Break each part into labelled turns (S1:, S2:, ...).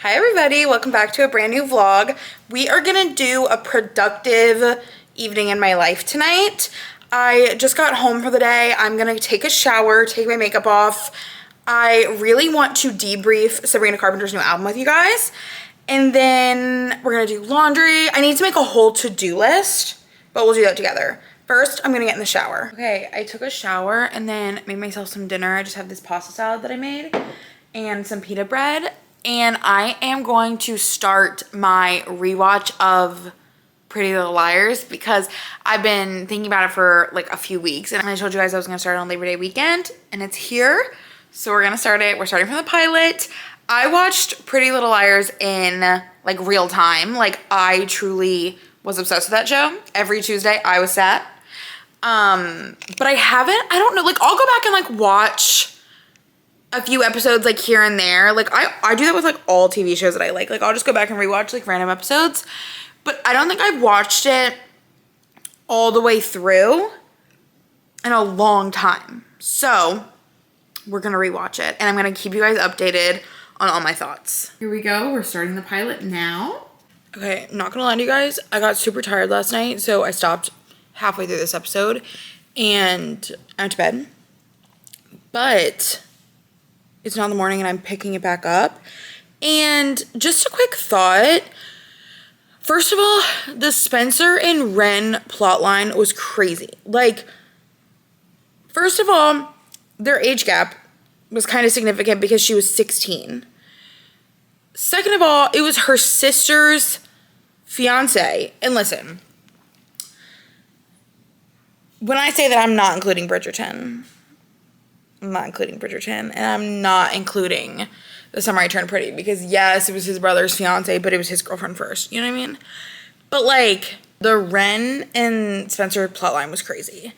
S1: Hi everybody, welcome back to a brand new vlog. We are gonna do a productive evening in my life tonight. I just got home for the day. I'm gonna take a shower, take my makeup off. I really want to debrief Sabrina Carpenter's new album with you guys. And then we're gonna do laundry. I need to make a whole to-do list, but we'll do that together. First, I'm gonna get in the shower. Okay, I took a shower and then made myself some dinner. I just have this pasta salad that I made and some pita bread. And I am going to start my rewatch of Pretty Little Liars because I've been thinking about it for like a few weeks. And I told you guys I was gonna start on Labor Day weekend and it's here. So we're gonna start it. We're starting from the pilot. I watched Pretty Little Liars in like real time. Like I truly was obsessed with that show. Every Tuesday I was sat. But I don't know, like I'll go back and like watch a few episodes like here and there. Like I do that with like all TV shows that I like. Like I'll just go back and rewatch like random episodes. But I don't think I've watched it all the way through in a long time. So we're gonna rewatch it and I'm gonna keep you guys updated on all my thoughts. Here we go, we're starting the pilot now. Okay, not gonna lie to you guys, I got super tired last night, so I stopped halfway through this episode and I went to bed. But it's now in the morning and I'm picking it back up. And just a quick thought. First of all, the Spencer and Ren plotline was crazy. Like, first of all, their age gap was kind of significant because she was 16. Second of all, it was her sister's fiance. And listen, when I say that I'm not including Bridgerton, I'm not including Bridgerton, and I'm not including The Summer I Turned Pretty, because yes, it was his brother's fiance, but it was his girlfriend first, you know what I mean? But like, the Ren and Spencer plotline was crazy.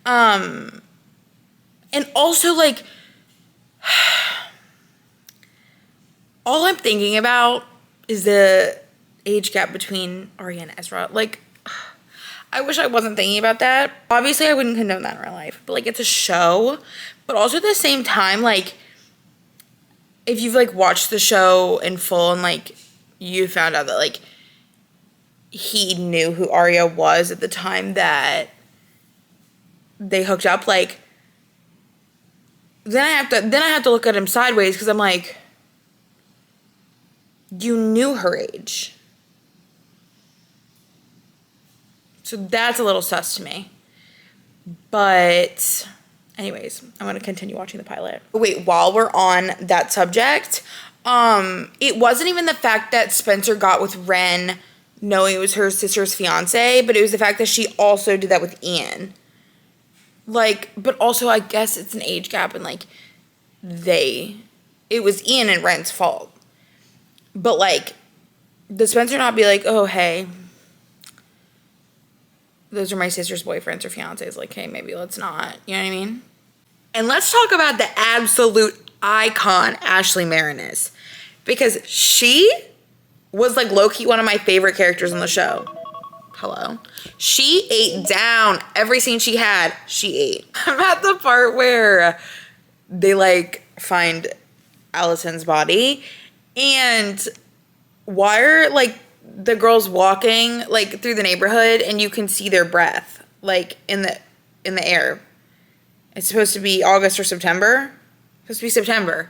S1: And also like, all I'm thinking about is the age gap between Arya and Ezra. Like, I wish I wasn't thinking about that. Obviously, I wouldn't condone that in real life, but like, it's a show. But also at the same time, like, if you've like watched the show in full and like you found out that like he knew who Arya was at the time that they hooked up, like, then I have to look at him sideways because I'm like, you knew her age. So that's a little sus to me. But anyways, I'm going to continue watching the pilot. Wait, while we're on that subject, it wasn't even the fact that Spencer got with Ren knowing it was her sister's fiance, but it was the fact that she also did that with Ian. Like, but also I guess it's an age gap and like it was Ian and Ren's fault. But like, did Spencer not be like, oh, hey, those are my sister's boyfriends or fiancés. Like, hey, maybe let's not. You know what I mean? And let's talk about the absolute icon Ashley Marinez. Because she was like low-key one of my favorite characters on the show. Hello. She ate down every scene she had. She ate. I'm at the part where they like find Allison's body. And why are like the girls walking like through the neighborhood and you can see their breath like in the air? It's supposed to be August or September. It's supposed to be September.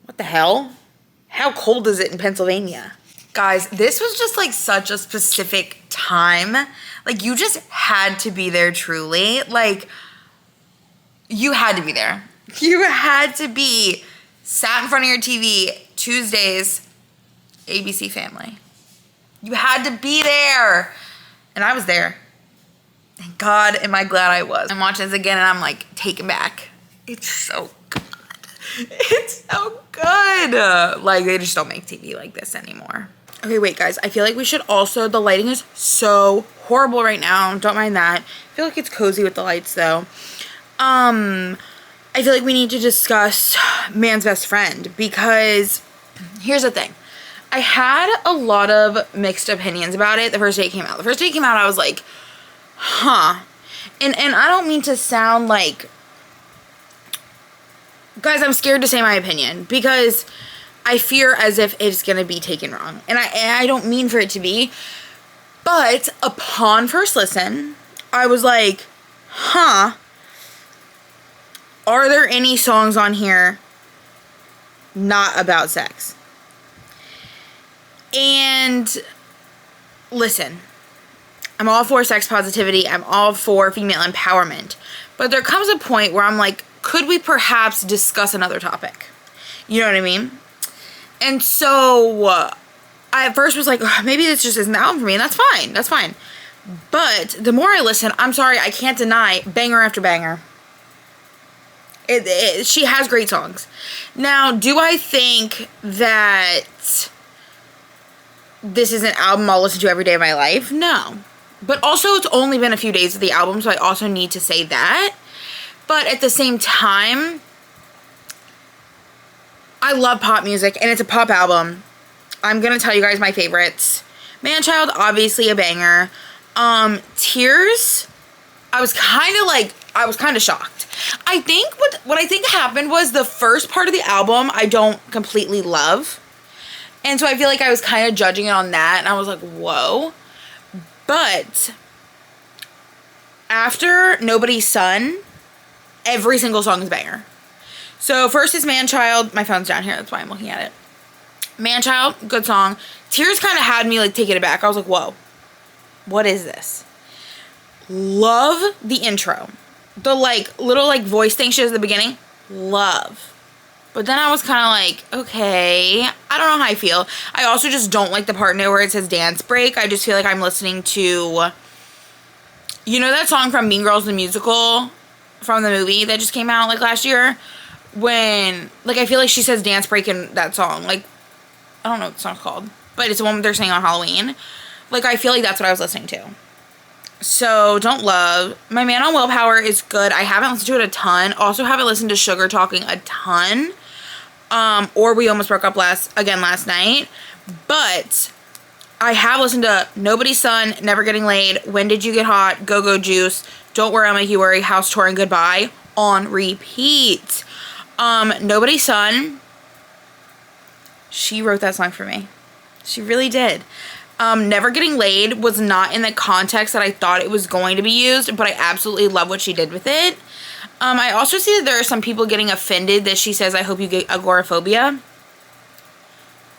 S1: What the hell? How cold is it in Pennsylvania? Guys, this was just like such a specific time. Like you just had to be there truly. Like you had to be there. You had to be sat in front of your TV Tuesdays, ABC Family. You had to be there. And I was there. Thank God am I glad I was. I'm watching this again and I'm like taken back. It's so good. It's so good. Like they just don't make TV like this anymore. Okay, wait guys. I feel like we should also, the lighting is so horrible right now. Don't mind that. I feel like it's cozy with the lights though. I feel like we need to discuss Man's Best Friend because here's the thing. I had a lot of mixed opinions about it the first day it came out. The first day it came out, I was like, huh. And I don't mean to sound like Guys, I'm scared to say my opinion because I fear as if it's going to be taken wrong. And I don't mean for it to be. But upon first listen, I was like, huh, are there any songs on here not about sex? And listen, I'm all for sex positivity. I'm all for female empowerment. But there comes a point where I'm like, could we perhaps discuss another topic? You know what I mean? And so I at first was like, oh, maybe this just isn't the album for me, and that's fine. That's fine. But the more I listen, I'm sorry, I can't deny banger after banger. She has great songs. Now, do I think that this is an album I'll listen to every day of my life? No. But also, it's only been a few days of the album, so I also need to say that. But at the same time, I love pop music, and it's a pop album. I'm going to tell you guys my favorites. Man-Child, obviously a banger. Tears, I was kind of shocked. I think what I think happened was the first part of the album I don't completely love. And so I feel like I was kind of judging it on that, and I was like, whoa. But after Nobody's Son, every single song is a banger. So first is Man-Child. My phone's down here, that's why I'm looking at it. Man-Child, good song. Tears kind of had me like taken aback. I was like, whoa, what is this? Love the intro. The like little like voice thing she does at the beginning. Love. But then I was kind of like, okay, I don't know how I feel. I also just don't like the part in there where it says dance break. I just feel like I'm listening to, you know that song from Mean Girls the Musical from the movie that just came out like last year? When, like, I feel like she says dance break in that song. Like, I don't know what the song's called, but it's the one they're saying on Halloween. Like, I feel like that's what I was listening to. So, don't love. My Man on Willpower is good. I haven't listened to it a ton. Also haven't listened to Sugar Talking a ton. Or We Almost Broke Up last night. But I have listened to Nobody's Son, Never Getting Laid, When Did You Get Hot, Go Go Juice, Don't Worry I'll Make You Worry, House Tour, and Goodbye on repeat. Nobody's Son, she wrote that song for me. She really did. Never Getting Laid was not in the context that I thought it was going to be used, but I absolutely love what she did with it. I also see that there are some people getting offended that she says, I hope you get agoraphobia.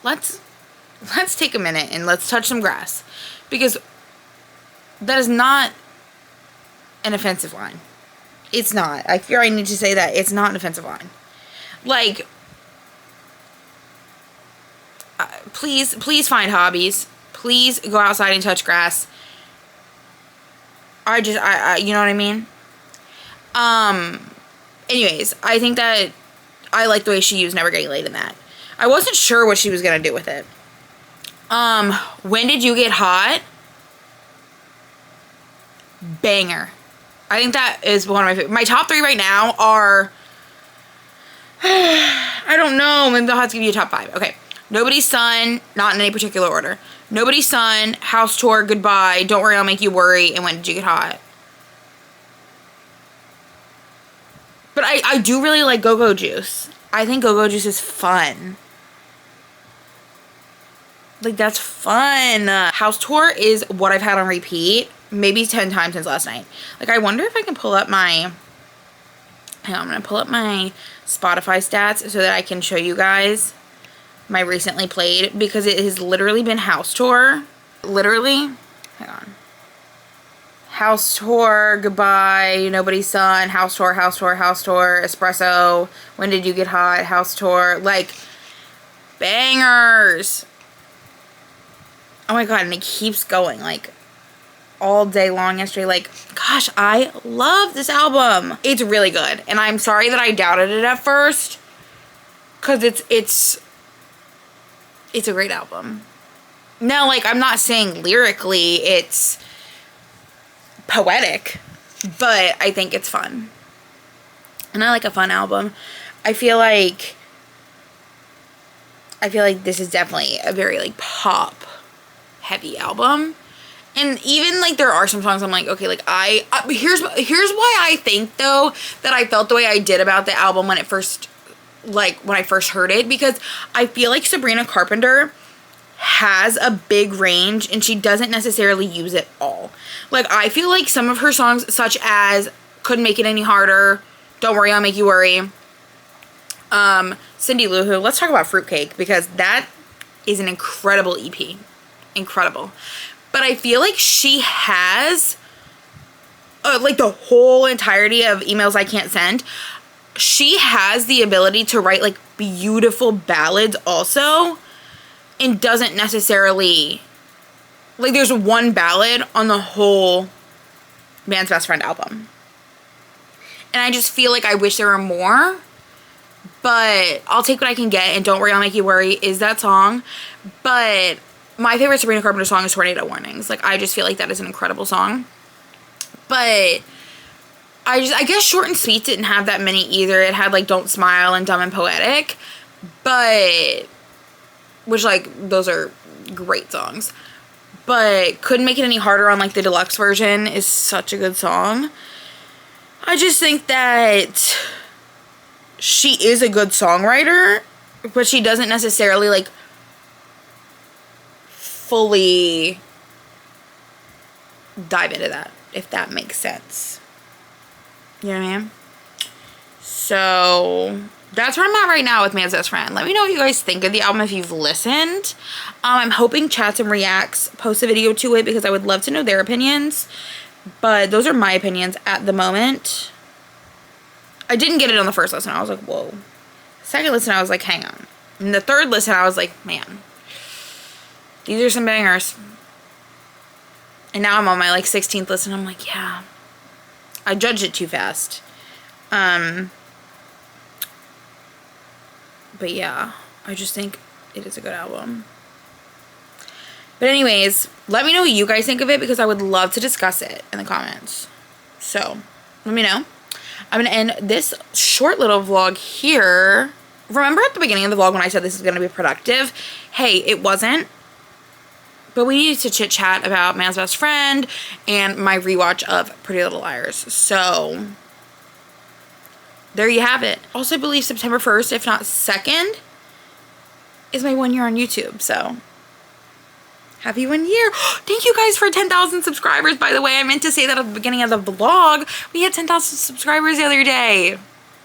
S1: Let's take a minute and let's touch some grass. Because that is not an offensive line. It's not. I fear I need to say that. It's not an offensive line. Like, please find hobbies. Please go outside and touch grass. You know what I mean? Anyways, I think that I like the way she used Never Getting Laid in that. I wasn't sure what she was gonna do with it. When Did You Get Hot? Banger. I think that is one of my favorite. My top 3 right now are, I don't know, maybe I'll have to give you a top 5. Okay. Nobody's Son, not in any particular order. Nobody's Son, House Tour, Goodbye, Don't Worry I'll Make You Worry, and When Did You Get Hot? But I do really like Go Go Juice. I think Go Go Juice is fun. Like, that's fun. House Tour is what I've had on repeat maybe 10 times since last night. Like, I wonder if I can pull up my, hang on, I'm going to pull up my Spotify stats so that I can show you guys my recently played, because it has literally been House Tour. Literally, hang on. House Tour, Goodbye, Nobody's Son, House Tour, House Tour, House Tour, Espresso, When Did You Get Hot, House Tour, like, bangers. Oh my god, and it keeps going, like, all day long yesterday. Like, gosh, I love this album. It's really good, and I'm sorry that I doubted it at first, because it's a great album. Now, like, I'm not saying lyrically it's poetic, but I think it's fun. And I like a fun album. I feel like this is definitely a very, like, pop heavy album. And even, like, there are some songs I'm like, okay, like, here's why I think, though, that I felt the way I did about the album when it first like when I first heard it, because I feel like Sabrina Carpenter has a big range and she doesn't necessarily use it all. Like, I feel like some of her songs, such as Couldn't Make It Any Harder, Don't Worry I'll Make You Worry, Cindy Lou Who, let's talk about Fruitcake, because that is an incredible EP. Incredible. But I feel like she has like the whole entirety of Emails I Can't Send. She has the ability to write like beautiful ballads also, and doesn't necessarily, like, there's one ballad on the whole Man's Best Friend album. And I just feel like I wish there were more, but I'll take what I can get, and Don't Worry I'll Make You Worry is that song. But my favorite Sabrina Carpenter song is Tornado Warnings. Like, I just feel like that is an incredible song. But I guess Short and Sweet didn't have that many either. It had like Don't Smile and Dumb and Poetic, but, which, like, those are great songs. But Couldn't Make It Any Harder on like the deluxe version is such a good song. I just think that she is a good songwriter, but she doesn't necessarily like fully dive into that, if that makes sense. You know what I mean? So that's where I'm at right now with Man's Best Friend. Let me know what you guys think of the album if you've listened. I'm hoping Chats and Reacts post a video to it, because I would love to know their opinions. But those are my opinions at the moment. I didn't get it on the first listen. I was like, whoa. Second listen, I was like, hang on. And the third listen, I was like, man, these are some bangers. And now I'm on my like 16th listen. I'm like, yeah, I judged it too fast. But yeah, I just think it is a good album. But anyways, let me know what you guys think of it, because I would love to discuss it in the comments. So, let me know. I'm going to end this short little vlog here. Remember at the beginning of the vlog when I said this is going to be productive? Hey, it wasn't. But we needed to chit chat about Man's Best Friend and my rewatch of Pretty Little Liars. So, there you have it. Also, I believe September 1st, if not 2nd, is my 1 year on YouTube. So, happy 1 year. Thank you guys for 10,000 subscribers, by the way. I meant to say that at the beginning of the vlog. We had 10,000 subscribers the other day.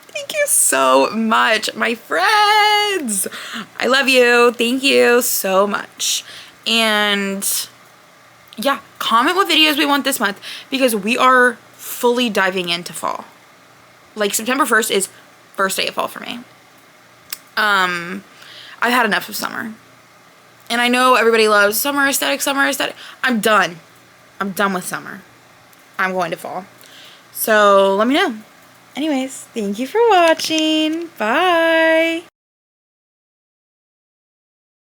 S1: Thank you so much, my friends. I love you. Thank you so much. And yeah, comment what videos we want this month, because we are fully diving into fall. Like, September 1st is first day of fall for me. I've had enough of summer. And I know everybody loves summer aesthetic, summer aesthetic. I'm done. I'm done with summer. I'm going to fall. So let me know. Anyways, thank you for watching. Bye.